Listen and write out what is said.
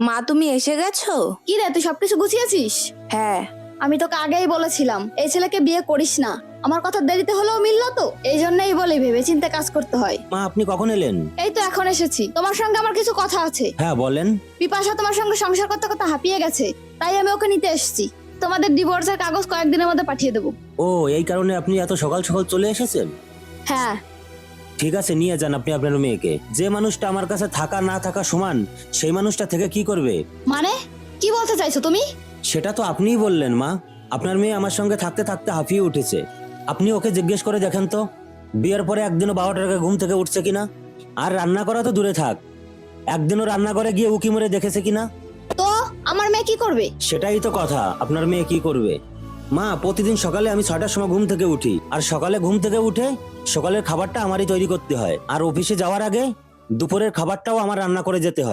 মা, তুমি এসে গেছো? কি রে, তুই সবকিছু গুছিয়েছিস? হ্যাঁ। আমি তোকে আগেই বলেছিলাম এই ছেলেকে বিয়ে করিস না। আমার কথা দেরিতে হলেও মিললো তো, এই জন্যই বলি ভেবেচিন্তে কাজ করতে হয়। মা, আপনি কখন এলেন? এই তো এখন এসেছি, তোমার সঙ্গে আমার কিছু কথা আছে। হ্যাঁ, বলেন। পিপাসা তোমার সঙ্গে সংসার করতে করতে হাঁপিয়ে গেছে, তাই আমি ওকে নিতে এসেছি। তোমাদের ডিভোর্সের কাগজ কয়েকদিনের মধ্যে পাঠিয়ে দেবো। ও, এই কারণে আপনি এত সকাল সকাল চলে এসেছেন? হ্যাঁ। ঠিক আছে, নিয়ে যান আপনি আপনার মেয়েকে। যে মানুষটা আমার কাছে থাকা না থাকা সমান, সেই মানুষটা থেকে কি করবে? মানে কি বলতে চাইছো তুমি? সেটা তো আপনিই বললেন মা। আপনার মেয়ে আমার সঙ্গে থাকতে থাকতে হাঁপিয়ে উঠেছে। আপনি ওকে জিজ্ঞেস করে দেখেন তো, বিয়ের পরে একদিনও 12টার আগে ঘুম থেকে উঠছে কিনা। আর রান্না করা তো দূরে থাক, একদিনও রান্নাঘরে গিয়ে উকি মেরে দেখেছে কিনা। তো আমার মেয়ে কি করবে? সেটাই তো কথা, আপনার মেয়ে কি করবে? মা, প্রতিদিন সকালে আমি 6টার সময় ঘুম থেকে উঠি, আর সকালে ঘুম থেকে উঠে সকালের খাবারটা আমারই তৈরি করতে হয়। আর অফিসে যাওয়ার আগে দুপুরের খাবারটাও আমার রান্না করে যেতে হয়।